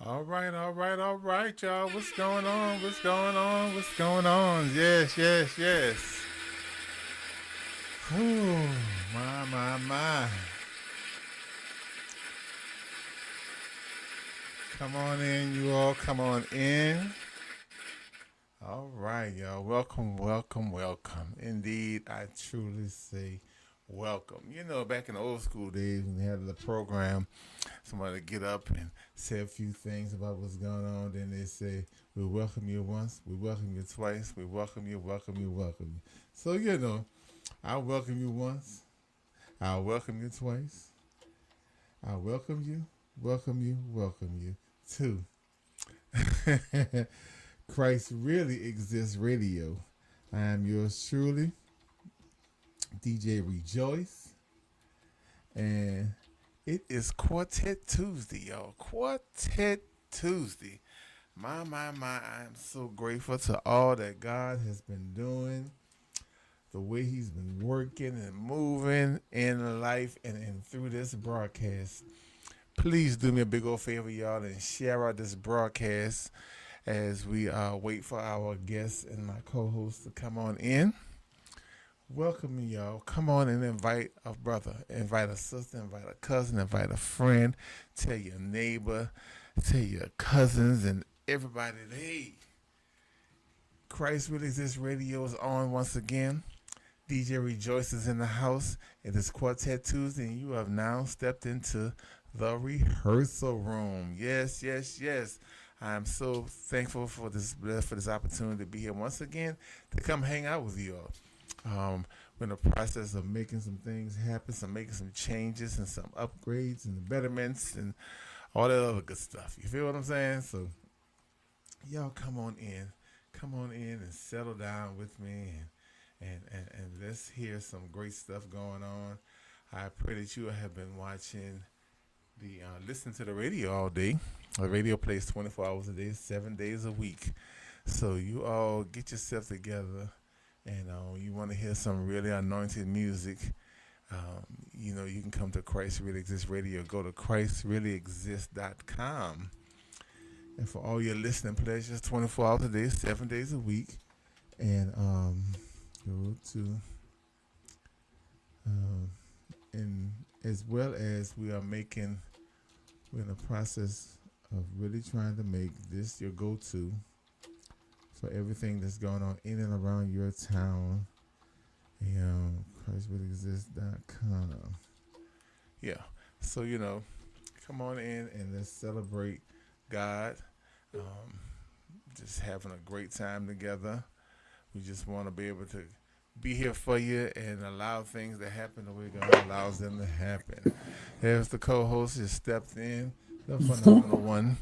All right, y'all. What's going on? What's going on? What's going on? Yes, yes, yes. Whew, my. Come on in, you all. Come on in. All right, y'all. Welcome, welcome, welcome. Indeed, I truly say welcome. You know, back in the old school days when they had the program, somebody get up and say a few things about what's going on. Then they say, we welcome you once, we welcome you twice, we welcome you, welcome you, welcome you. So, you know, I'll welcome you once, I'll welcome you twice, I'll welcome you two. Christ Really Exists Radio. I am yours truly, DJ Rejoice, and it is Quartet Tuesday, y'all. Quartet Tuesday. My, I am so grateful to all that God has been doing, the way He's been working and moving in life and through this broadcast. Please do me a big old favor, y'all, and share out this broadcast as we wait for our guests and my co host to come on in. Welcome me, y'all. Come on and invite a brother, invite a sister, invite a cousin, invite a friend, tell your neighbor, tell your cousins, and everybody that, hey, Christ Really Exists Radio is on once again. DJ Rejoice is in the house. It is Quartet Tuesday, and you have now stepped into the rehearsal room. Yes, yes, yes. I am so thankful for this opportunity to be here once again to come hang out with you all. We're in the process of making some things happen, making some changes and some upgrades and betterments and all that other good stuff. You feel what I'm saying? So y'all come on in and settle down with me and let's hear some great stuff going on. I pray that you have been watching listen to the radio all day. The radio plays 24 hours a day, 7 days a week. So you all get yourself together and you want to hear some really anointed music, you can come to Christ Really Exists Radio. Go to ChristReallyExist.com. And for all your listening pleasures, 24 hours a day, 7 days a week. And go to, um, and as well as we're in the process of really trying to make this your go to for everything that's going on in and around your town. ChristReallyExist.com. Yeah. So, come on in and let's celebrate God. Um, just having a great time together. We just want to be able to be here for you and allow things to happen the way God allows them to happen. There's the co-host just stepped in, the phenomenal one,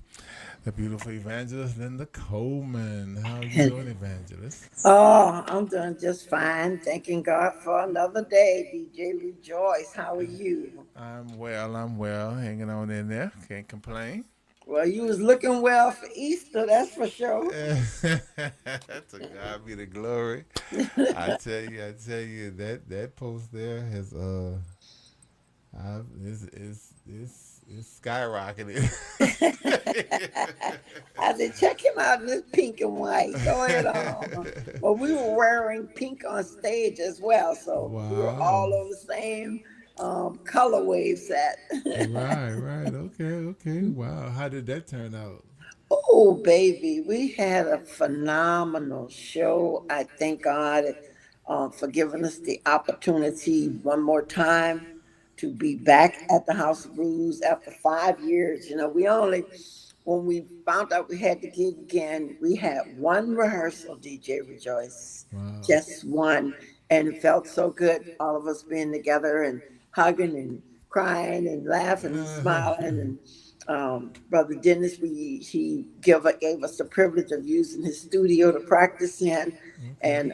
the beautiful Evangelist, Linda Coleman. How are you doing, Evangelist? Oh, I'm doing just fine. Thanking God for another day. DJ Rejoice, how are you? I'm well, hanging on in there. Can't complain. Well, you was looking well for Easter, that's for sure. To God be the glory. I tell you that post there has is skyrocketed. I said, check him out in this pink and white. Go ahead on. Well, we were wearing pink on stage as well, so we were Wow. all on the same color wave set. Right. Okay. Wow. How did that turn out? Oh, baby, we had a phenomenal show. I thank God for giving us the opportunity one more time to be back at the House of Blues after 5 years. When we found out we had to gig again, we had one rehearsal, DJ Rejoice, Wow. just one. And it felt so good, all of us being together and hugging and crying and laughing and smiling. And Brother Dennis, gave us the privilege of using his studio to practice in. Okay. And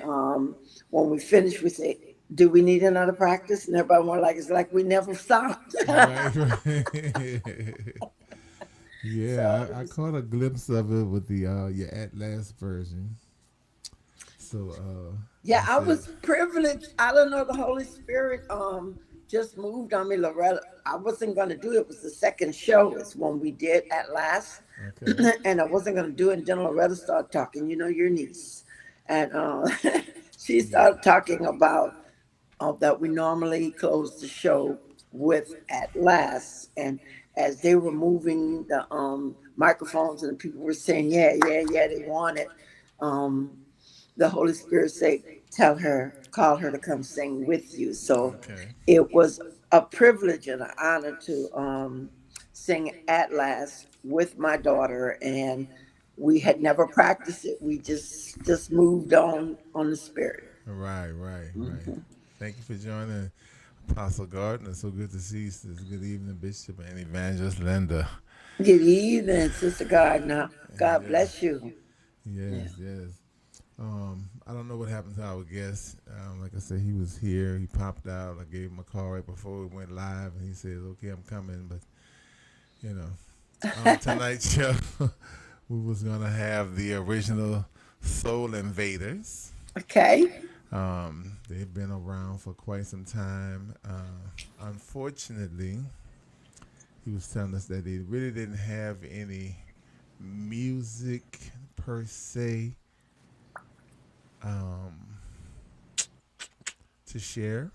when we finished, we said, "Do we need another practice?" And everybody was like, "It's like we never stopped." Right. So Yeah, it I was, caught a glimpse of it with the your at last version. So yeah, I I said, was privileged. I don't know, the Holy Spirit just moved on me, Loretta. I wasn't gonna do it. It was the second show. It's when we did at last. Okay. And I wasn't going to do it. And then Loretta started talking, your niece. And she Yeah. started talking about that we normally close the show with At Last. And as they were moving the microphones and the people were saying, yeah, yeah, yeah, they want it, um, the Holy Spirit said, call her to come sing with you. So Okay. it was a privilege and an honor to sing At Last with my daughter. And we had never practiced it. We just moved on the Spirit. Right, right, right. Thank you for joining, Apostle Gardner. So good to see you. Sis. Good evening, Bishop and Evangelist Linda. Good evening, Sister Gardner. God Yeah. bless you. Yeah. Yes, yes. I don't know what happened to our guest. Like I said, he was here. He popped out. I gave him a call right before we went live, and he said, "Okay, I'm coming." But you know, tonight's show, we was gonna have the original Soul Invaders. Okay. They've been around for quite some time. Unfortunately, he was telling us that they really didn't have any music per se um, to share.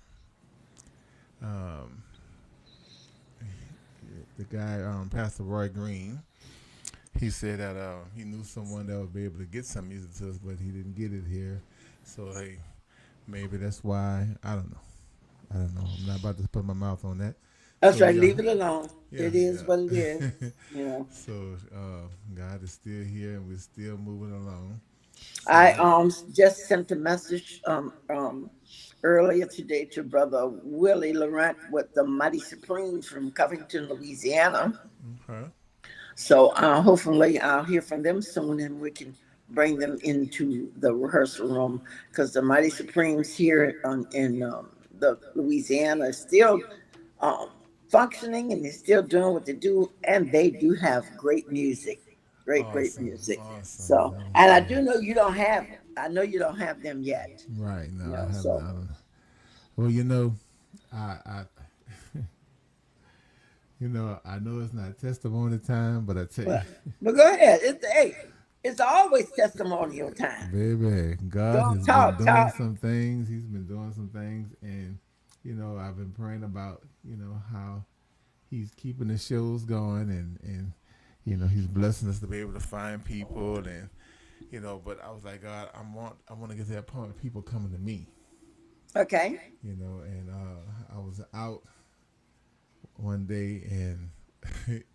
Um, the guy, Pastor Roy Green, he said that he knew someone that would be able to get some music to us, but he didn't get it here. So hey, maybe that's why. I don't know. I don't know. I'm not about to put my mouth on that. That's So right. yeah, Leave it alone. yeah, It is what it is. yeah. You know. So God is still here, and we're still moving along. So I I just sent a message earlier today to Brother Willie Laurent with the Mighty Supremes from Covington, Louisiana. okay. So hopefully I'll hear from them soon and we can bring them into the rehearsal room because the Mighty Supremes here in the Louisiana is still um, functioning and they're still doing what they do, and they do have great music, great Awesome, music. awesome. So, That was and I good. do know you don't have them. I know you don't have them yet. Right. No, You I know, haven't. so I don't. Well, I I know it's not testimony time, but I tell you, but but go ahead. It's always testimonial time. baby, God Don't has been talk, doing talk. some things. He's been doing some things, and I've been praying about how He's keeping the shows going, and He's blessing us to be able to find people, and But I was like, God, I want to get to that point of people coming to me, Okay. and I was out one day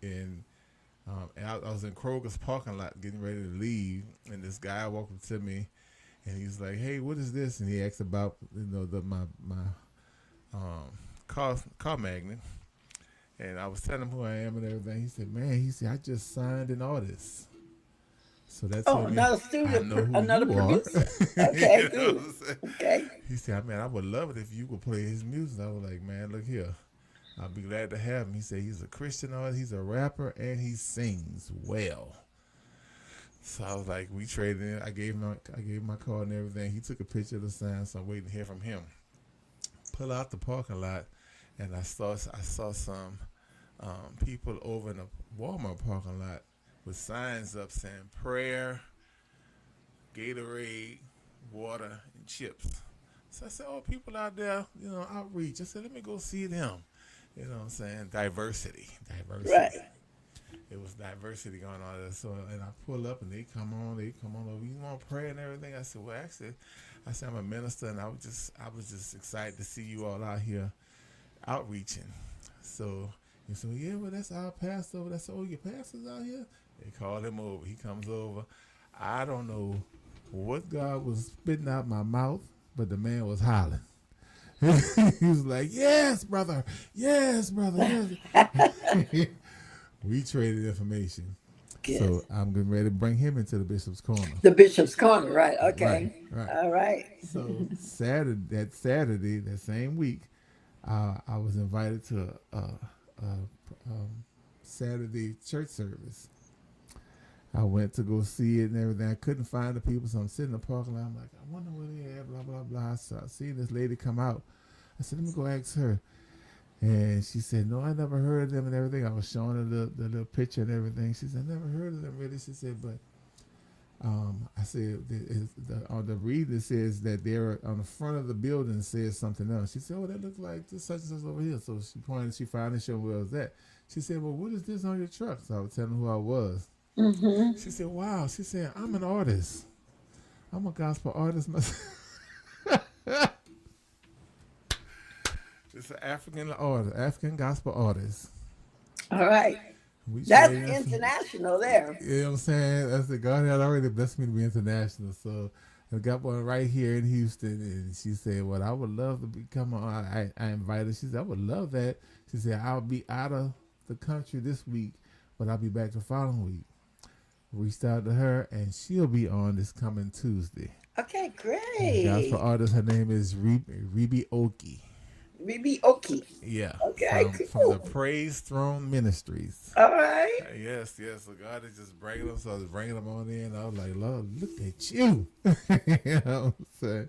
and I was in Kroger's parking lot getting ready to leave, and this guy walked up to me, and he's like, "Hey, what is this?" And he asked about my um, car magnet, and I was telling him who I am and everything. He said, "Man," he said, "I just signed an artist." So that Oh, told me another I student, know who another you are. producer. Okay, What good. I'm saying? Okay. He said, "Man, I would love it if you would play his music." I was like, "Man, look here. I'll be glad to have him." He said he's a Christian artist, he's a rapper, and he sings well. So I was like, we traded in. I gave him my card and everything. He took a picture of the sign, so I'm waiting to hear from him. Pull out the parking lot, and I saw some people over in the Walmart parking lot with signs up saying prayer, Gatorade, water, and chips. So I said, "Oh, people out there, outreach." I said, "Let me go see them." You know what I'm saying? Diversity, Right. diversity. It was diversity going on there. So, and I pull up and they come on over. You want to pray and everything? I said, "Well, actually, I said I'm a minister, and I was just excited to see you all out here outreaching." So, and so yeah, well, that's our pastor. I said, "Oh, your pastor's out here?" They called him over. He comes over. I don't know what God was spitting out my mouth, but the man was hollering. He was like, "Yes, brother. Yes, brother. Yes." We traded information. Good. So I'm getting ready to bring him into the Bishop's Corner. The Bishop's Corner, right? Right, Okay. right. All right. So Saturday, that same week, I was invited to Saturday church service. I went to go see it and everything. I couldn't find the people, so I'm sitting in the parking lot. I'm like, I wonder where they at, blah, blah, blah. So I see this lady come out. I said, let me go ask her. And she said, "No, I never heard of them and everything." I was showing her the little picture and everything. She said, "Never heard of them really." She said, "But I said on the read it says that they're on the front of the building says something else." She said, "Oh, that looks like this such and such over here." So she pointed. She finally showed where it was at. She said, "Well, what is this on your truck?" So I was telling her who I was. Mm-hmm. She said, "Wow." She said, "I'm an artist. I'm a gospel artist myself." It's an African artist, African gospel artist. All right. We That's share this. international there. You know what I'm saying? I said, God had already blessed me to be international. So I got one right here in Houston. And she said, "Well, I would love to become I invited her. She said, "I would love that." She said, "I'll be out of the country this week, but I'll be back the following week." Reached out to her, and she'll be on this coming Tuesday. Okay, Gospel great. artist, her name is Rebe Oki. Maybe okay. Yeah, Okay, from the cool. Praise Throne Ministries. All right. Yes, yes. So God is just bringing them. So I was bringing them on in. I was like, "Lord, look at you." You know what I'm saying?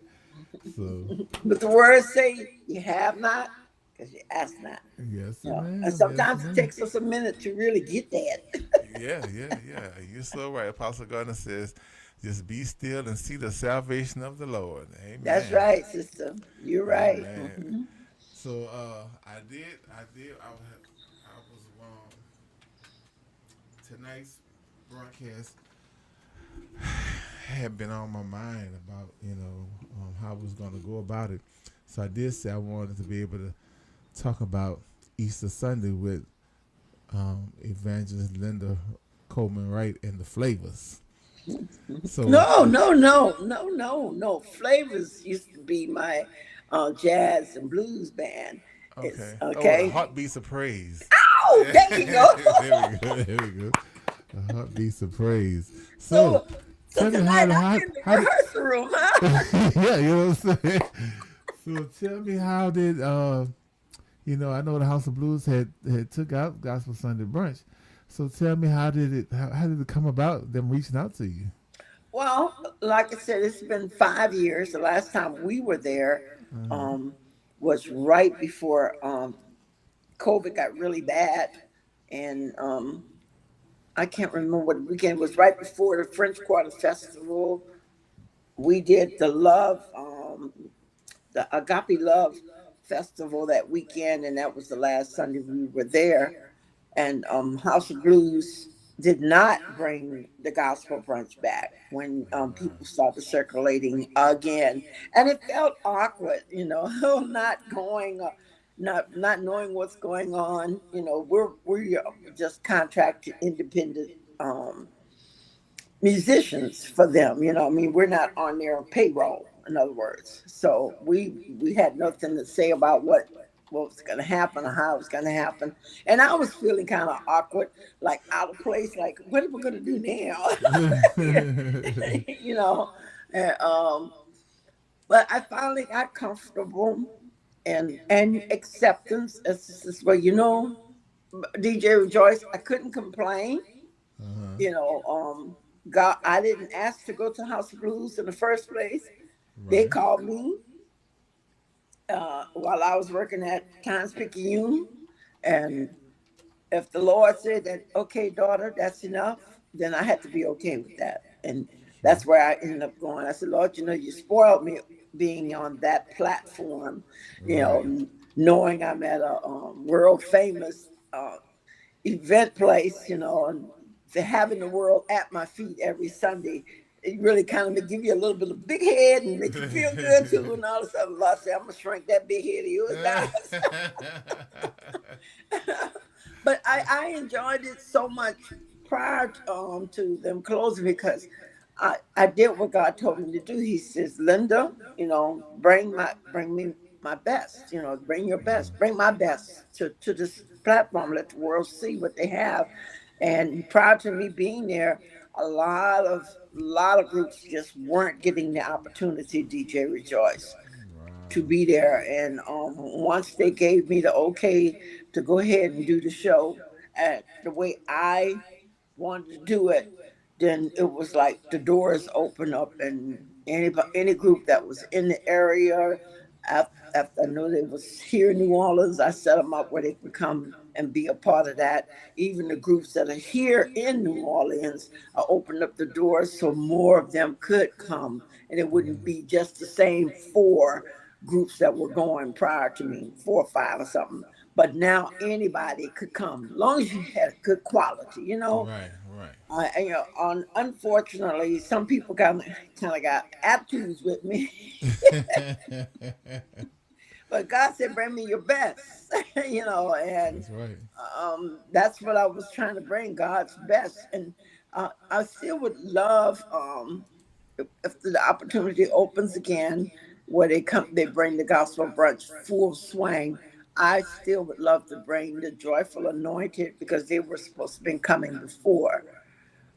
So But the words say you have not because you ask not. yes, You know, and ma'am. Yes, sometimes it ma'am. takes us a minute to really get that. Yeah, yeah, yeah. You're so right. Apostle Gardner says, "Just be still and see the salvation of the Lord." That's Amen. right, sister. You're right. Amen. Hmm. So I was tonight's broadcast had been on my mind about how I was going to go about it. So I did say I wanted to be able to talk about Easter Sunday with Evangelist Linda Coleman Wright and the Flavors. So No. Flavors used to be my jazz and blues band. It's okay. Oh, the okay. Heartbeats of Praise. Oh, there you go. There we go. There we go. The Heartbeats of Praise. So so, so tell me tonight I'm in the how did rehearsal room, huh? yeah, you know what I'm saying. So tell me how did I know the House of Blues had took out Gospel Sunday brunch. So tell me how did it come about them reaching out to you? Well, like I said, it's been 5 years. The last time we were there Uh-huh. um, was right before COVID got really bad, and I can't remember what weekend it was. Right before the French Quarter Festival, we did the Agape Love Festival that weekend, and that was the last Sunday we were there. And House of Blues did not bring the gospel brunch back when people started circulating again, and it felt awkward, not going. Not knowing what's going on, we're just contracted independent musicians for them. I mean, we're not on their payroll, in other words. So we had nothing to say about what was going to happen or how it was going to happen. And I was feeling kind of awkward, like out of place, like what are we going to do now? you know. And, but I finally got comfortable and acceptance. It's just, well, DJ Rejoice, I couldn't complain. Uh-huh. You know, God, I didn't ask to go to House of Blues in the first place. They Right. called me while I was working at Times Picayune, and if the Lord said that, okay, daughter, that's enough, then I had to be okay with that, and Sure. that's where I ended up going. I said, Lord, you spoiled me being on that platform, Right. knowing I'm at a world famous event place, and for having the world at my feet every Sunday, it really kind of give you a little bit of big head and make you feel good too. And all of a sudden, Allah said, "I'm gonna shrink that big head of yours down." But I enjoyed it so much prior to them closing because I did what God told me to do. He says, Linda, bring me my best, bring your best, bring my best to this platform, let the world see what they have. And prior to me being there, a lot of groups just weren't getting the opportunity, DJ Rejoice, to Wow. be there. And once they gave me the okay to go ahead and do the show at the way I wanted to do it, then it was like the doors open up, and any group that was in the area. After I knew they was here in New Orleans, I set them up where they could come and be a part of that. Even the groups that are here in New Orleans, I opened up the doors so more of them could come, and it wouldn't be just the same four groups that were going prior to me, four or five or something. But now anybody could come, as long as you had good quality, you know. Right, right. Unfortunately, some people kind of got attitudes with me. But God said, bring me your best, and That's right. that's what I was trying to bring, God's best. And I still would love, if the opportunity opens again, where they bring the gospel brunch full swing. I still would love to bring the joyful anointed because they were supposed to be coming before.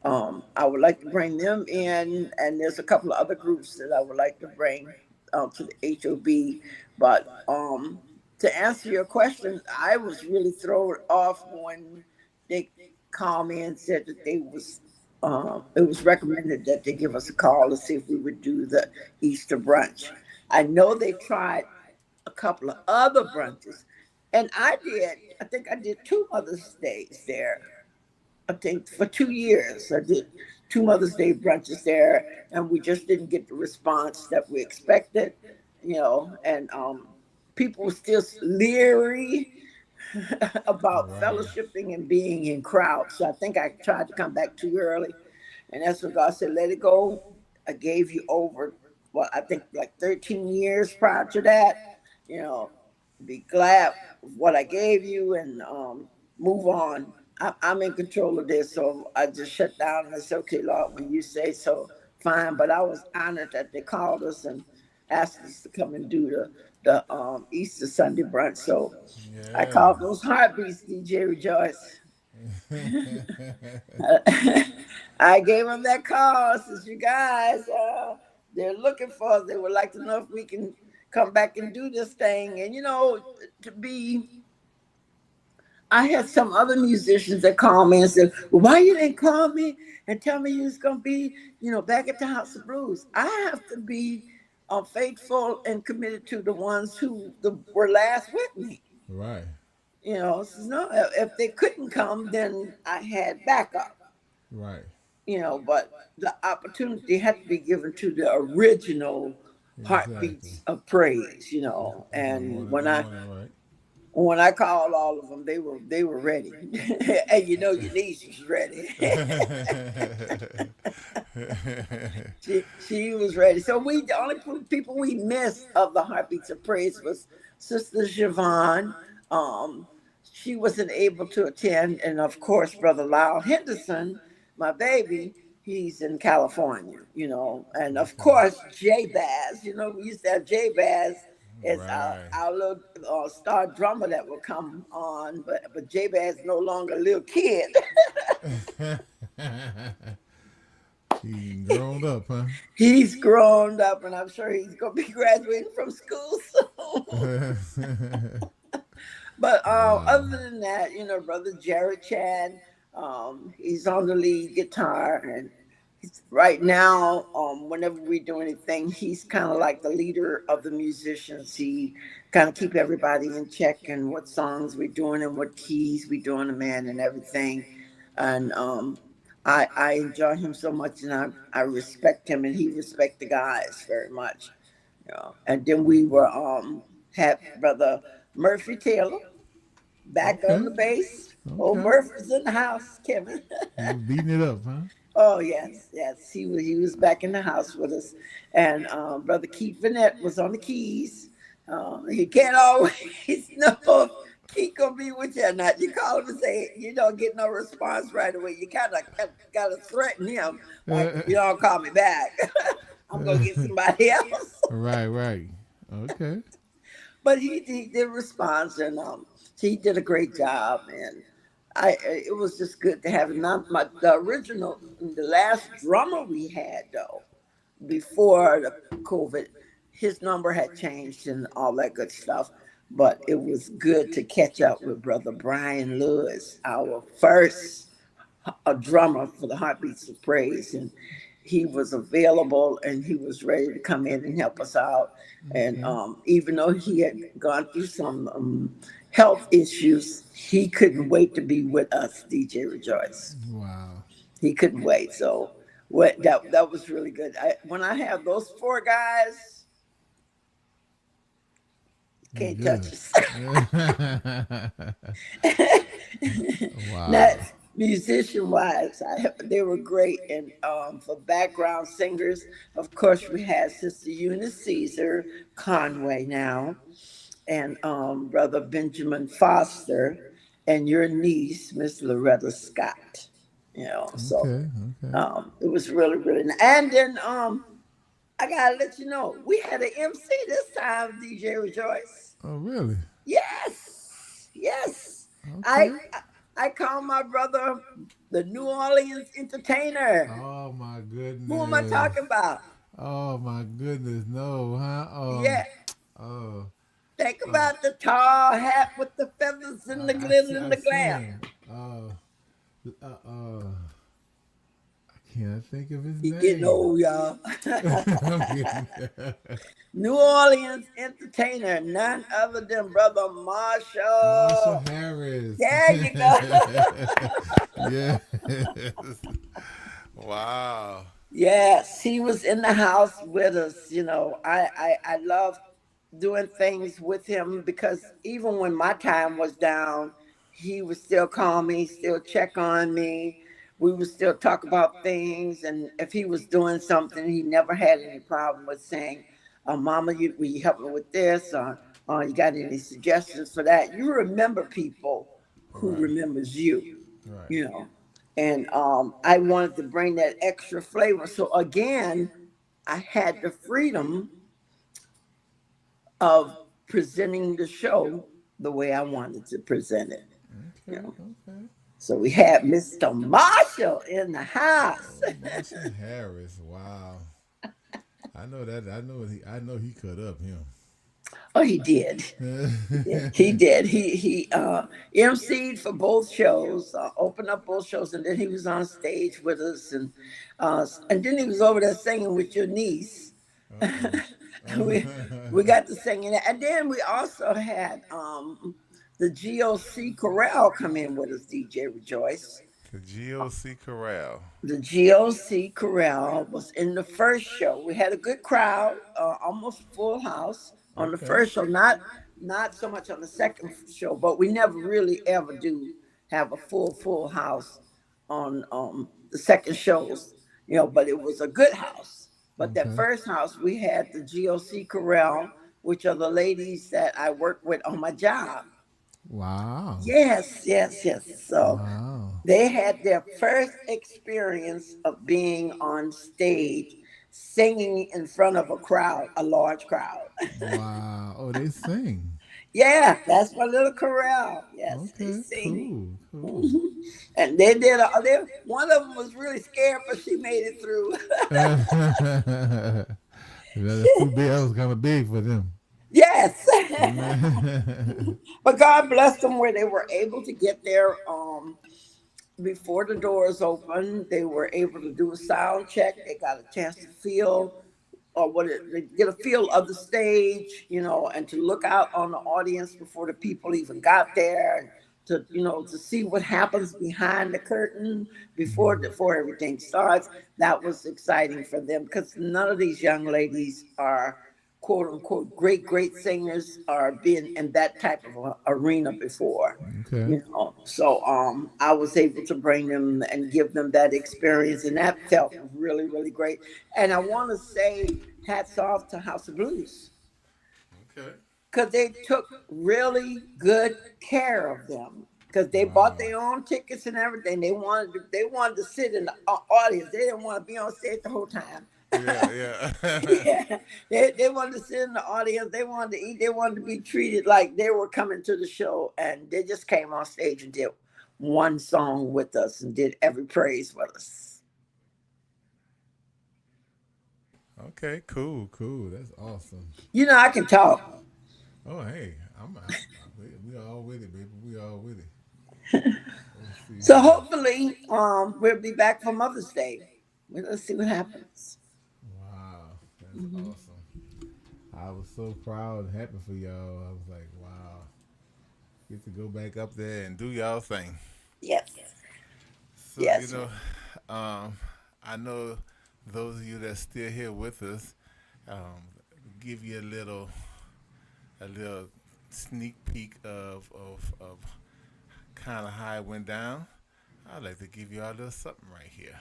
I would like to bring them in, and there's a couple of other groups that I would like to bring to the HOB. But to answer your question, I was really thrown off when they called me and said that it was recommended that they give us a call to see if we would do the Easter brunch. I know they tried a couple of other brunches, and I think I did two Mother's Days there. I think for 2 years. I did two Mother's Day brunches there, and we just didn't get the response that we expected, and people were still leery about Right. fellowshipping and being in crowds. So I think I tried to come back too early, and that's when God said, "Let it go." I gave you over, well, I think like 13 years prior to that. You know, be glad of what I gave you and move on. I'm in control of this, so I just shut down and I said, "Okay, Lord, when you say so, fine." But I was honored that they called us and asked us to come and do the Easter Sunday brunch. So I Yeah. called those heartbeats, DJ Rejoice. I gave them that call. Says, "You guys, they're looking for us. They would like to know if we can come back and do this thing." And to be, I had some other musicians that called me and said, "Well, why you didn't call me and tell me you was gonna be, back at the House of Blues?" I have to be faithful and committed to the ones were last with me. Right. So no, if they couldn't come, then I had backup. Right. But the opportunity had to be given to the original Exactly. heartbeats of praise. More And than more than right. when I called all of them, they were ready, and your niece was ready. She was ready. So the only people we missed of the heartbeats of praise was Sister Siobhan. Um, she wasn't able to attend, and of course, Brother Lyle Henderson, my baby, he's in California. And of Okay. course, J Baz. We used to have J Baz as Right. our little star drummer that would come on, but J Baz no longer a little kid. He grown up, huh? He's grown up, and I'm sure he's going to be graduating from school soon. But Wow. other than that, Brother Jared Chan, he's on the lead guitar, and right now, whenever we do anything, he's kind of like the leader of the musicians. He kind of keep everybody in check and what songs we're doing and what keys we're doing them in and everything. And I enjoy him so much, and I respect him, and he respect the guys very much. And then we were had Brother Murphy Taylor back on Okay. the bass. Old Okay. Murph was in the house, Kevin. He was beating it up, huh? Oh yes, yes, he was back in the house with us, and Brother Keith Vanette was on the keys. He can't always know if Keith gonna be with you or not. You call him and say you don't get no response right away. You kind of gotta threaten him, like if you don't call me back, I'm gonna get somebody else. Right, right. Okay. But he did respond, and he did a great job, and it was just good to have him. Not the original, the last drummer we had though before the COVID, his number had changed and all that good stuff. But it was good to catch up with Brother Brian Lewis, our first a drummer for the Heartbeats of Praise, and he was available and he was ready to come in and help us out. And Okay. even though he had gone through some health issues, he couldn't wait to be with us, DJ Rejoice. Wow. He couldn't wait. So that was really good. When I have those four guys, You can't touch good. us. Now, Wow. musician wise, they were great. And for background singers, of course, we had Sister Eunice Caesar Conway now, and Brother Benjamin Foster, and your niece, Miss Loretta Scott. So Okay. Okay. it was really, really nice. And then I gotta let you know, we had an MC this time, DJ Rejoice. Oh, really? Yes, yes. I Okay. I, I call my brother the New Orleans entertainer. Oh my Who am I goodness. talking about? Oh my goodness. No, huh? Yeah, Oh. think Uh. about the tall hat with the feathers and the glitter and I the seen glam. him. I can't think of his He getting name. old, y'all. I'm getting New Orleans entertainer, none other than Brother Marshall Marshall. Harris. There you go. Yes. Wow. Yes, he was in the house with us. I love doing things with him because even when my time was down, he would still call me, still check on me. We would still talk about things, and if he was doing something, he never had any problem with saying, "Mama, will you help me with this?" Or "You got any suggestions for that?" You remember people who Right. remembers you Right. you know. And I wanted to bring that extra flavor. So again, I had the freedom of presenting the show the way I wanted to present it. You Okay. know. Okay. So we had Mr. Marshall in the house. Oh, Marshall Harris. Wow. I know that. I know he. I know he cut up him. Oh, he did. He did. He emceed for both shows, opened up both shows, and then he was on stage with us, and then he was over there singing with your niece. Uh we oh. we got to singing, and then we also had the GOC Chorale come in with us, DJ Rejoice. The GOC Corral. The GOC Chorale was in the first show. We had a good crowd, almost full house on the Okay. first show. Not so much on the second show, but we never really ever do have a full house on the second shows. But it was a good house. But that Okay. first house, we had the GOC Chorale, which are the ladies that I work with on my job. Wow. Yes, yes, yes. So Wow. they had their first experience of being on stage, singing in front of a crowd, a large crowd. Wow. Oh, they sing. Yeah, that's my little chorale. Yes, they Okay. sing. Cool. Cool. Mhm. And they did. One of them was really scared, but she made it through. That's too big. That was kind of big for them. Yes. But God blessed them where they were able to get there before the doors opened. They were able to do a sound check. They got a chance to feel or they get a feel of the stage, and to look out on the audience before the people even got there, and to see what happens behind the curtain before everything starts. That was exciting for them because none of these young ladies are quote unquote great singers or been in that type of arena before. Okay. So I was able to bring them and give them that experience, and that felt really, really great. And I want to say hats off to House of Blues Okay. because they took really good care of them because they bought Wow. their own tickets and everything. They wanted to sit in the audience. They didn't want to be on stage the whole time. Yeah. Yeah. Yeah, they wanted to sit in the audience. They wanted to eat. They wanted to be treated like they were coming to the show, and they just came on stage and did one song with us and did every praise with us. Okay. Cool. Cool. That's awesome. I can talk. Oh, hey. We all with it, baby. We all with it. Let's see So here. hopefully, we'll be back for Mother's Day. let's see what happens. Wow, that's Hmm. awesome. I was so proud and happy for y'all. I was like, wow, get to go back up there and do y'all thing. Yes, So yes. um, I know those of you that's still here with us, um, give you a little sneak peek of kind of how it went down. I'd like to give you all a little something right here.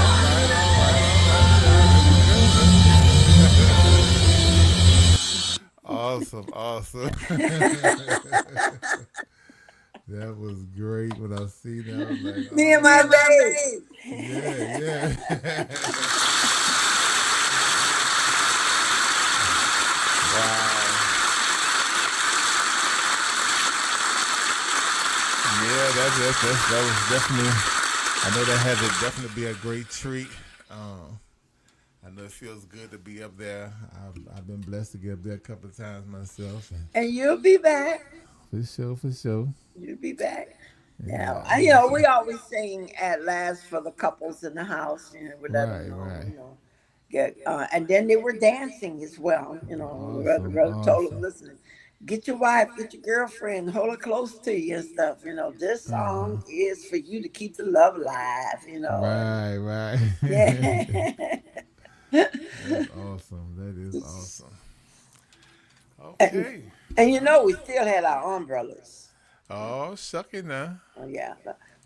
All right, all right, all right, child. This is good. This is awesome, awesome. That was great. When I seen that, I was like, Me and oh my yeah, babe. yeah, yeah. Wow. Yeah, that was definitely. I know that had to definitely be a great treat. Um, I know it feels good to be up there. I've been blessed to get up there a couple of times myself, and And you'll be back. for sure, for sure. You'll be back. Yeah, Yeah, we always sing at last for the couples in the house. We let them right, know, right. get, and then they were dancing as well. Awesome, Brother told them, awesome. listen, get your wife, get your girlfriend, hold her close to you and stuff. This song is for you to keep the love alive. And Right, right. yeah. That's awesome. That is awesome. and, Okay. we still had our umbrellas. Oh, shucky now. Oh, yeah.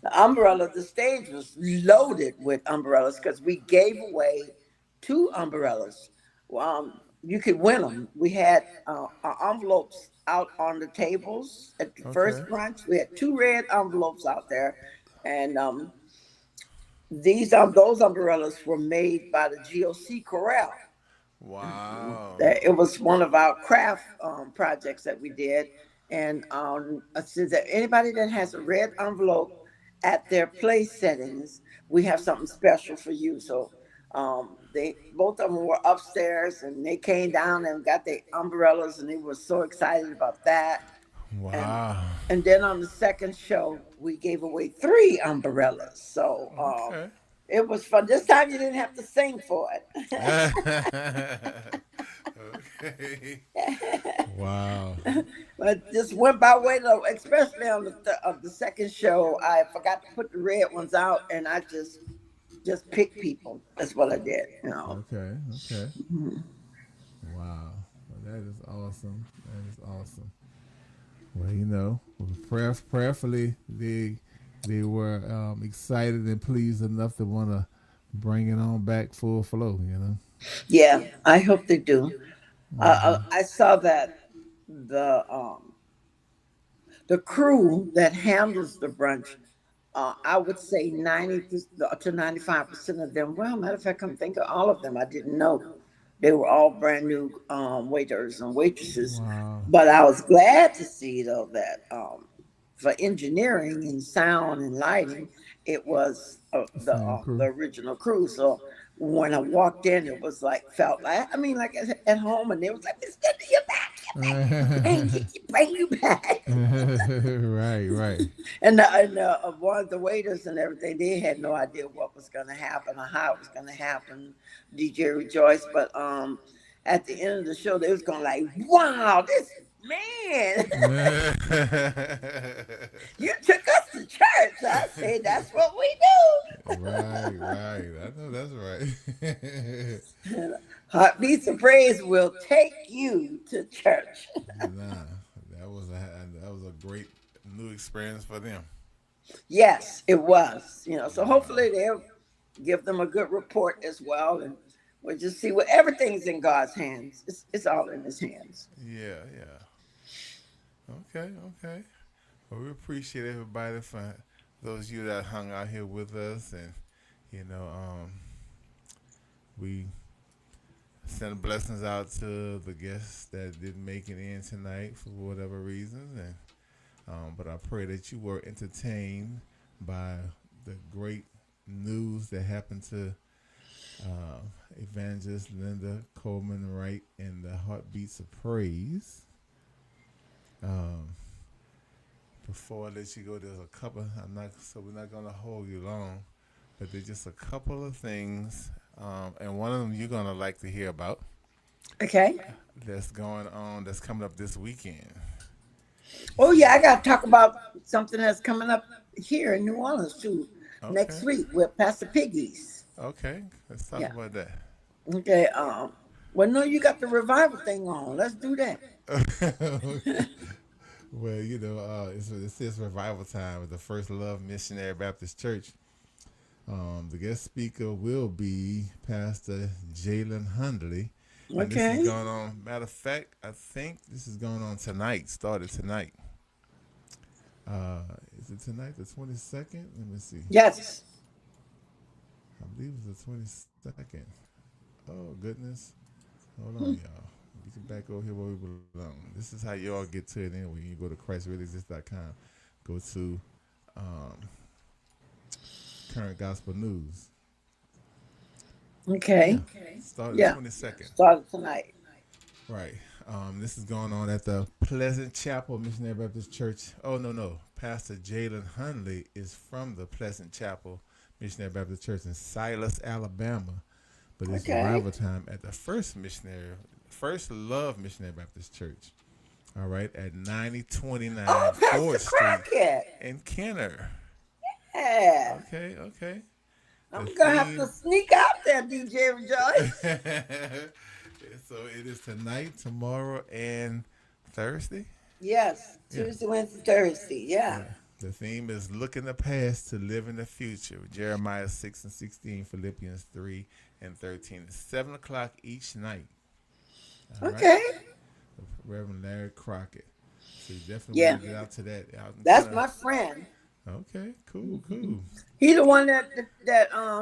The umbrella, the stage was loaded with umbrellas because we gave away two umbrellas. You could win them. We had our envelopes out on the tables at the Okay. first brunch. We had two red envelopes out there. And those umbrellas were made by the GOC Corral. Wow. That it was one of our craft projects that we did. And since anybody that has a red envelope at their place settings, we have something special for you. So they both of them were upstairs, and they came down and got their umbrellas, and they were so excited about that. And Wow. and then on the second show, we gave away three umbrellas. So Okay. it was fun. This time you didn't have to sing for Okay. it. Wow. But just went by way though, especially on the second show. I forgot to put the red ones out, and I just picked people. That's what I did. Okay. Okay. Mhm. Wow. Well, that is awesome. That is awesome. Well, prayerfully they were excited and pleased enough to want to bring it on back full flow. Yeah, I hope they do. Hmm. I saw that the crew that handles the brunch, I would say 90 to 95% of them. Well, matter of fact, come think of all of them. I didn't know they were all brand new waiters and waitresses. Wow. But I was glad to see though that for engineering and sound and lighting, it was Same the crew. original crew. So when I walked in, it was like felt like I mean like at home, and they was like, "It's good to you back, you back, bring you back." Right, right. And one of the waiters and everything, they had no idea what was going to happen or how it was going to happen. DJ Rejoice, but at the end of the show, they was going like, "Wow, this man, you took us to church." I said, "That's what we do." Right, right. I know that's right. Heartbeats of Praise will take you to church. Nah, that was a great new experience for them. Yes, it was. So Wow. hopefully they'll give them a good report as well, and we'll just see what everything's in God's hands. It's all in His hands. Yeah, yeah. Okay, okay. Well, we appreciate everybody for those of you that hung out here with us, and you know, we send blessings out to the guests that didn't make it in tonight for whatever reasons, and but I pray that you were entertained by the great news that happened to uh, Evangelist Linda Coleman Wright and the Heartbeats of Praise. Um, Before I let you go, there's a couple. We're not gonna hold you long, but there's just a couple of things, and one of them you're gonna like to hear about. Okay. That's going on. That's coming up this weekend. You Oh see? yeah, I got to talk about something that's coming up here in New Orleans too next Okay. week with Pastor Piggies. Okay. Let's talk Yeah. about that. Okay. Well, no, you got the revival thing on. Let's do that. Okay. Well, it says revival time at the First Love Missionary Baptist Church. The guest speaker will be Pastor Jalen Hundley, and this is Okay. going on. Matter of fact, I think this is going on tonight. Started tonight. Uh, is it tonight, the 22nd? Let me see. Yes. I believe it's the 22nd. Oh goodness! Hold on, y'all. We can back over here where we belong. This is how y'all get to it anyway. You go to ChristReallyExist.com. Go to um, Current Gospel News. Okay. Yeah, started the Yeah. 22nd. Started tonight. Right. This is going on at the Pleasant Chapel Missionary Baptist Church. Oh, no, no. Pastor Jalen Hundley is from the Pleasant Chapel Missionary Baptist Church in Silas, Alabama. But it's Okay. revival time at the First Love Missionary Baptist Church. All right, at 9029 Oh, Pastor 4th Street Crockett. in Kenner. Yeah. Okay, okay. The I'm gonna have to theme. sneak out there, DJ Rejoice. So it is tonight, tomorrow, and Thursday. Yes. Yeah, Tuesday, Wednesday, Thursday. Yeah. yeah. The theme is look in the past to live in the future. Jeremiah 6 and 16, Philippians 3 and 13. It's 7 o'clock each night. All right. Okay. Reverend Larry Crockett. So you definitely Yeah. want to get out to that out in That's Kenner. my friend. Okay, cool, cool. He the one that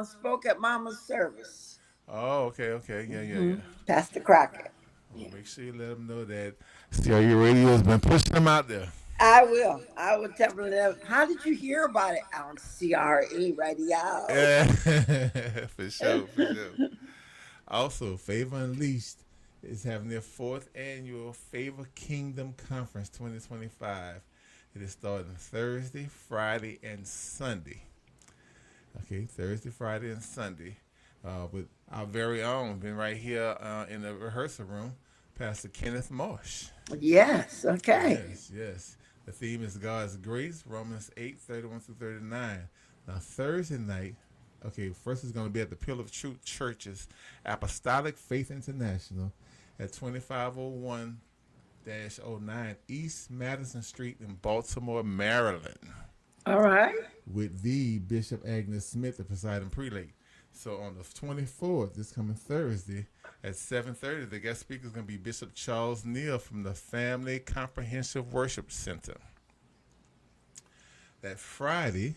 spoke at Mama's service. Oh, okay, okay. Yeah, yeah, yeah. Pastor Crockett. Well, Yeah. make sure you let them know that CRU Radio has been pushing them out there. I will. I will tell them. How did you hear about it on CRE Radio? Yeah, for sure, for sure. Also, Favor Unleashed is having their fourth annual Favor Kingdom Conference 2025. It is starting Thursday, Friday, and Sunday. Okay, Thursday, Friday, and Sunday. With our very own, been right here in the rehearsal room, Pastor Kenneth Marsh. Yes. Okay. Yes, yes. The theme is God's grace, Romans 8:31 through 39. Now, Thursday night, okay, first is going to be at the Pillar of Truth Church's Apostolic Faith International at 2501 09 East Madison Street in Baltimore, Maryland, All right. with the Bishop Agnes Smith, the presiding prelate. So on the 24th, this coming Thursday at 7:30, the guest speaker is going to be Bishop Charles Neal from the Family Comprehensive Worship Center. That Friday,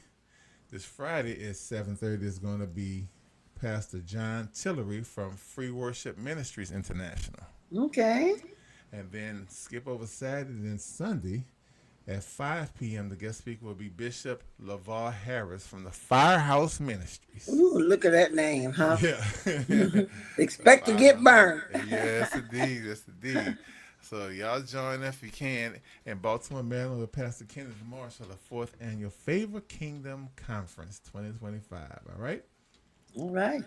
this Friday at 7:30 is going to be Pastor John Tillery from Free Worship Ministries International. Okay. And then skip over Saturday and Sunday at 5 p.m. The guest speaker will be Bishop LaVar Harris from the Firehouse Ministries. Ooh, look at that name, huh? Yeah. Expect to get burned. Yes, indeed. Yes, indeed. So y'all join if you can in Baltimore, Maryland with Pastor Kenneth Marsh for the 4th Annual Favor Kingdom Conference 2025. All right? All right.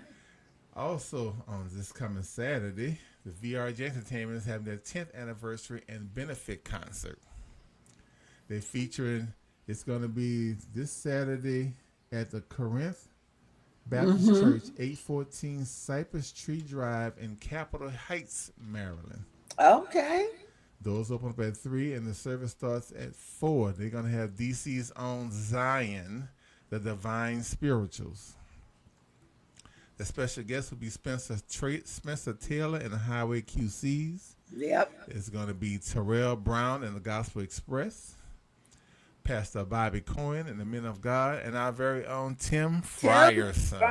Also, on this coming Saturday, the VRJ Entertainment is having their 10th anniversary and benefit concert. They're featuring, it's going to be this Saturday at the Corinth Baptist Church, 814 Cypress Tree Drive in Capitol Heights, Maryland. Okay. Doors open up at 3 and the service starts at 4. They're going to have DC's own Zion, the Divine Spirituals. The special guest will be Spencer Taylor and the Highway QCs. Yep. It's going to be Terrell Brown and the Gospel Express. Pastor Bobby Cohen and the Men of God, and our very own Tim Frierson.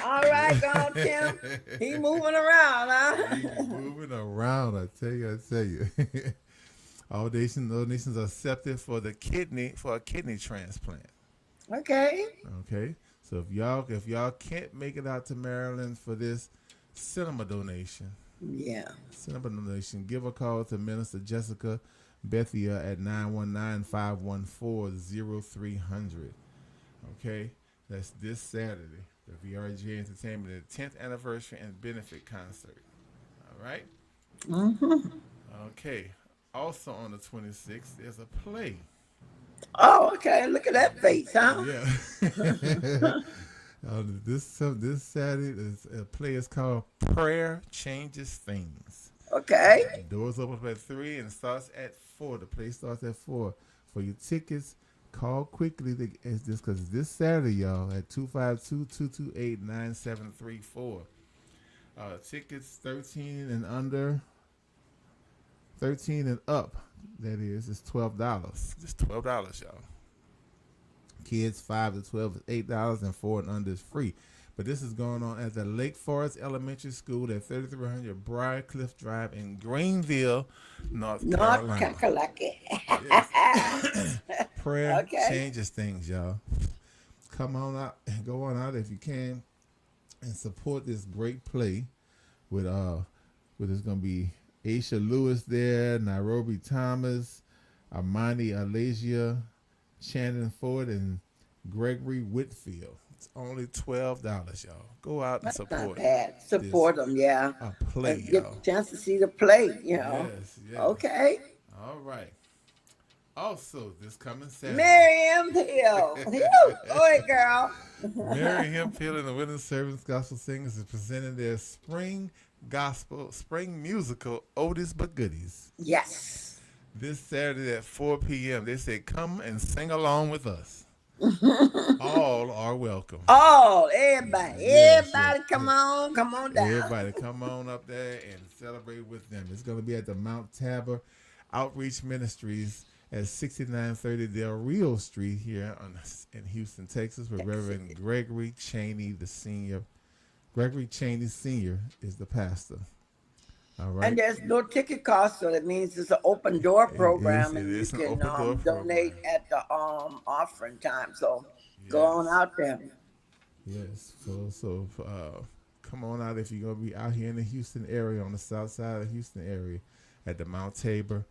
All right, go on, Tim. He moving around, huh? He's moving around, I tell you. All nations are accepted for a kidney transplant. Okay. Okay. So if y'all can't make it out to Maryland for this cinema donation, give a call to Minister Jessica Bethia at 919-514-0300. Okay, that's this Saturday. The VRG Entertainment, the 10th anniversary and benefit concert. All right. Okay. Also on the 26th, there's a play. Oh, okay. Look at that face, huh? Yeah. This Saturday, a play is called Prayer Changes Things. Okay. Doors open at 3 and starts at 4. The play starts at 4. For your tickets, call quickly. Because this Saturday, y'all, at 252-228-9734. Tickets 13 and up. That is, it's $12. Just $12, y'all. Kids 5 to 12 is $8, and 4 and under is free. But this is going on at the Lake Forest Elementary School at 3300 Briarcliff Drive in Greenville, North Carolina. Yes. Prayer changes things, y'all. Come on out and go on out if you can and support this great play with there's gonna be Aisha Lewis there, Nairobi Thomas, Armani Alasia, Shannon Ford, and Gregory Whitfield. It's only $12, y'all. Go out and support. Not bad. Support them, yeah. A play, get y'all. a chance to see the play, you know. Yes. Okay. All right. Also, this coming Saturday, Miriam Hill. Go ahead, girl. Miriam Hill and the Winter Servants Gospel Singers is presenting their spring musical, Oldest But Goodies. Yes. This Saturday at 4 p.m. They say, come and sing along with us. All are welcome. Everybody. Everybody come on down. Everybody come on up there and celebrate with them. It's going to be at the Mount Tabor Outreach Ministries at 6930 Del Rio Street here in Houston, Texas, with Reverend Gregory Cheney, the senior. Gregory Cheney Sr. is the pastor. All right. And there's no ticket cost, so that means it's an open door program, it is and an you can open door donate program. at the offering time. So go on out there. Yes. So come on out if you're gonna be out here in the Houston area, on the south side of the Houston area, at the Mount Tabor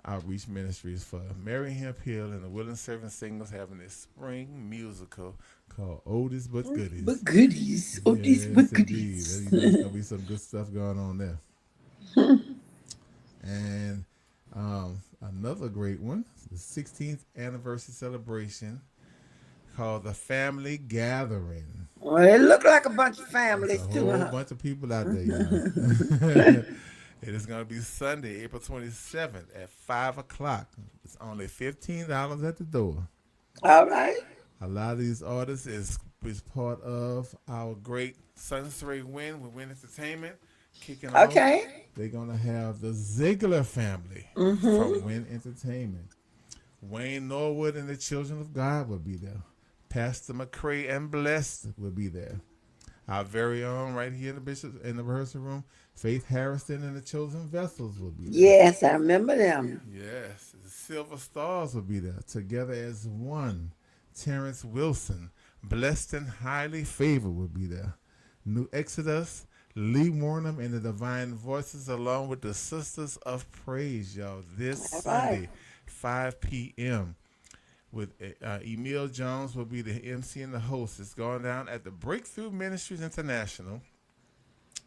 Outreach Ministries for Mary Hemp Hill and the Willing Servant Singers having this spring musical called Oldest But Goodies. But goodies. Oldest But Goodies. There's gonna be some good stuff going on there. And another great one, the 16th anniversary celebration called the Family Gathering. Well, it looked like a bunch of families There's too. a whole bunch of people out there, y'all. It is going to be Sunday, April 27th at 5 o'clock. It's only $15 at the door. All right. A lot of these artists is part of our great Sunset Win with Win Entertainment. Kicking off, they're going to have the Ziegler family from Win Entertainment. Wayne Norwood and the Children of God will be there. Pastor McCray and Blessed will be there. Our very own right here in the rehearsal room, Faith Harrison and the Chosen Vessels will be there. Yes, I remember them. Yes, the Silver Stars will be there. Together as One, Terrence Wilson, Blessed and Highly Favored will be there. New Exodus, Lee Warnham and the Divine Voices, along with the Sisters of Praise, y'all, this Sunday, 5 p.m. with Emil Jones will be the MC and the host. It's going down at the Breakthrough Ministries International,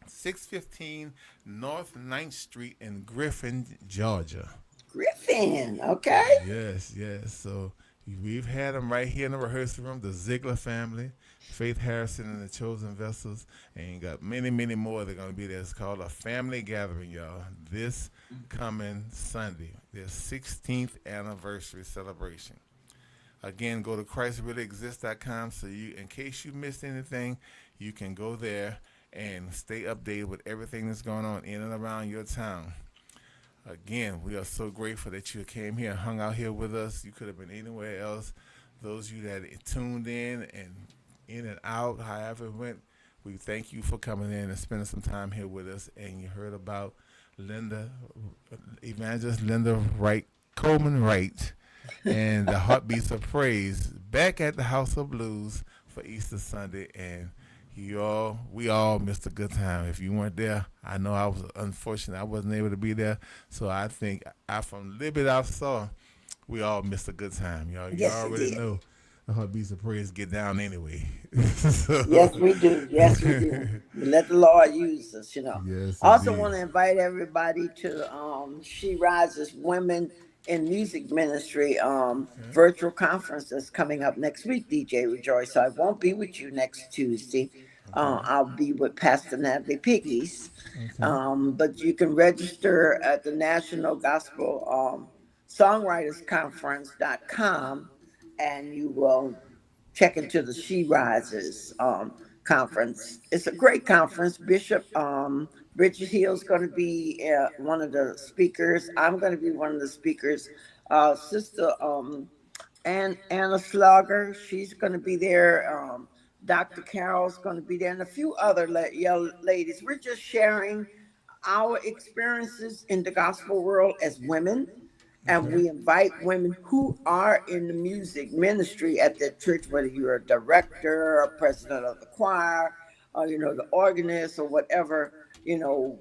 615 North 9th Street in Griffin, Georgia. Griffin, okay. Yes. So We've had them right here in the rehearsal room, the Ziegler family, Faith Harrison and the Chosen Vessels, and you got many, many more that are going to be there. It's called a family gathering, y'all, this coming Sunday, their 16th anniversary celebration. Again, go to ChristReallyExist.com so you, in case you missed anything, you can go there and stay updated with everything that's going on in and around your town. Again, we are so grateful that you came here and hung out here with us. You could have been anywhere else. Those of you that tuned in and out, however it went, we thank you for coming in and spending some time here with us. And you heard about Linda, Evangelist Linda Wright, Coleman Wright, and the Heartbeats of Praise back at the House of Blues for Easter Sunday. And we all missed a good time. If you weren't there, I know I was unfortunate. I wasn't able to be there. So I think from little bit I saw, we all missed a good time. You Yes, we already did. know the Heartbeats of Praise get down anyway. Yes, So, we do. Yes, we do. We let the Lord use us, you know. yes, I also indeed. want to invite everybody to She Rises Women in Music Ministry Okay. virtual conference that's coming up next week, DJ Rejoice. So I won't be with you next Tuesday. Okay. I'll be with Pastor Natalie Piggies. Okay. But you can register at the National Gospel Songwriters Conference.com, and you will check into the She Rises conference. It's a great conference. Bishop Bridget Hill's going to be one of the speakers. I'm going to be one of the speakers. Sister Anna Slugger, she's going to be there. Dr. Carol's going to be there, and a few other young ladies. We're just sharing our experiences in the gospel world as women, and Okay. we invite women who are in the music ministry at the church, whether you're a director, a president of the choir, or the organist or whatever.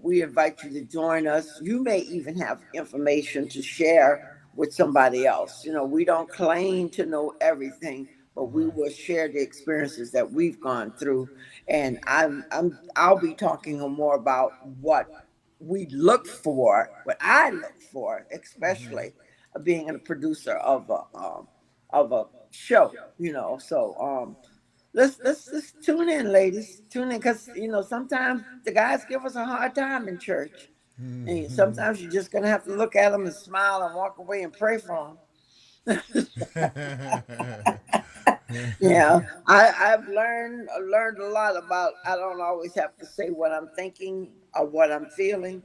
We invite you to join us. You may even have information to share with somebody else. We don't claim to know everything, but we Right. will share the experiences that we've gone through. And I'll be talking more about what we look for, what I look for, especially being a producer of a show. So let's tune in, ladies. Tune in, because sometimes the guys give us a hard time in church, and Mhm. sometimes you're just gonna have to look at them and smile and walk away and pray for them. Yeah, I've learned a lot about. I don't always have to say what I'm thinking or what I'm feeling.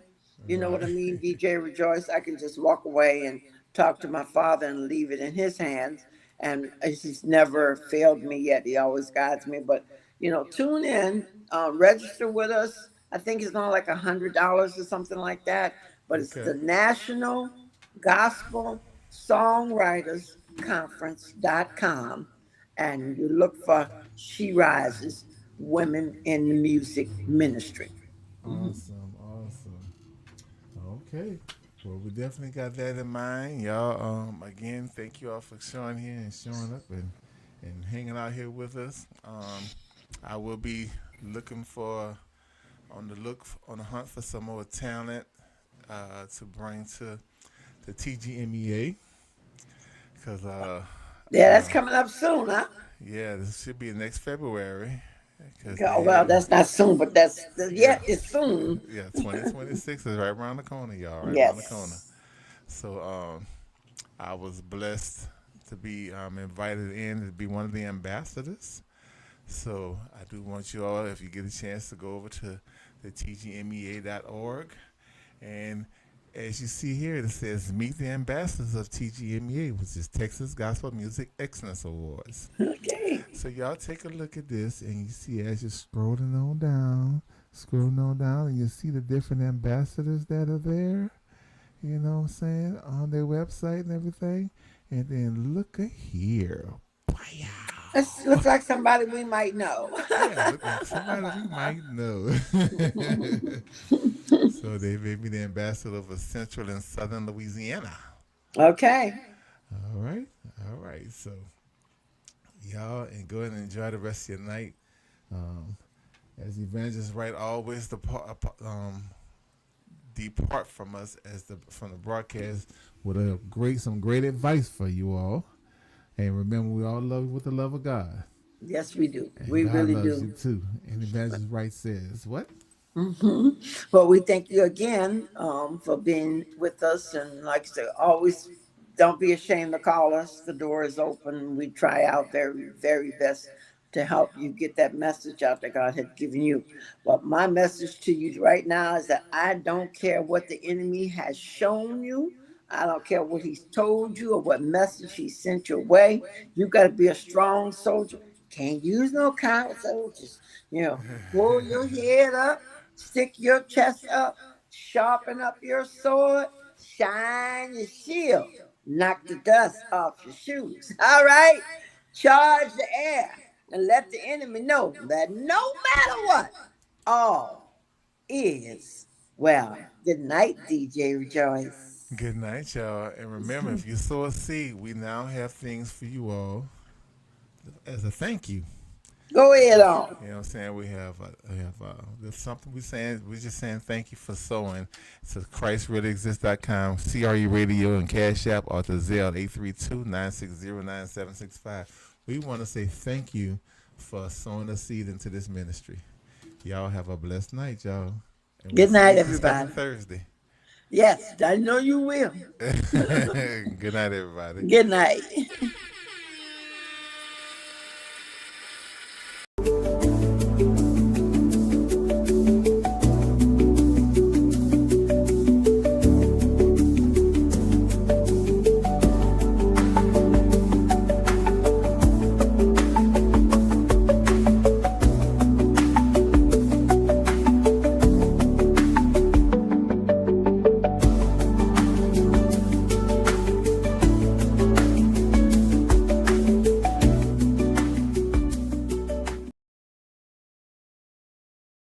You know what I Right. mean, DJ Rejoice? I can just walk away and talk to my father and leave it in his hands. And he's never failed me yet. He always guides me. But tune in, register with us. I think it's only like $100 or something like that. But it's Okay. the National Gospel Songwriters Conference.com, and you look for She Rises Women in the Music Ministry. Mhm. Awesome. Awesome. Okay. Well, we definitely got that in mind, y'all. Again, thank you all for showing here and showing up and hanging out here with us. I will be looking for on the hunt for some more talent to bring to the TGMEA because Yeah, that's uh, coming up soon, huh? yeah, this should be next February because Oh, they well, have that's not soon, but yeah. yeah, it's soon. Yeah, 2026 is right around the corner, y'all. Right around the corner. Yes. So I was blessed to be invited in to be one of the ambassadors. So I do want you all, if you get a chance, to go over to the tgmea.org. And as you see here, it says Meet the Ambassadors of TGMEA, which is Texas Gospel Music Excellence Awards. Okay. So y'all take a look at this, and you see as you're scrolling on down, and you see the different ambassadors that are there. You know what I'm saying, on their website and everything. And then look at here. This Wow. looks like somebody we might know. Yeah, look like somebody we might know. So they made me the ambassador for Central and Southern Louisiana. Okay. All right. All right. So y'all, and go ahead and enjoy the rest of your night. Um, as Evangelist Wright always depart from us from the broadcast with some great advice for you all. And remember, we all love you with the love of God. Yes, we do. And We God really loves you do. too. And Evangelist Wright says, what? Hmm. Well, we thank you again for being with us. And like I said, always don't be ashamed to call us. The door is open. We try our very, very best to help you get that message out that God has given you. But my message to you right now is that I don't care what the enemy has shown you. I don't care what he's told you or what message he sent your way. You got to be a strong soldier. Can't use no coward soldiers. You know, pull your head up, stick your chest up, sharpen up your sword, shine your shield, knock the dust off your shoes. All right? Charge the air and let the enemy know that no matter what, all is well. Good night, DJ Rejoice. Good night, y'all. And remember, if you sow a seed, we now have things for you all as a thank you. Go ahead on. You know what I'm saying? There's something we're just saying thank you for sowing. It's at ChristReallyExist.com, CRE Radio and Cash App, or to Zelle 832-960-9765. We want to say thank you for sowing a seed into this ministry. Y'all have a blessed night, y'all. And we'll Good see night, you this coming everybody. Thursday. Yes, I know you will. Good night, everybody. Good night.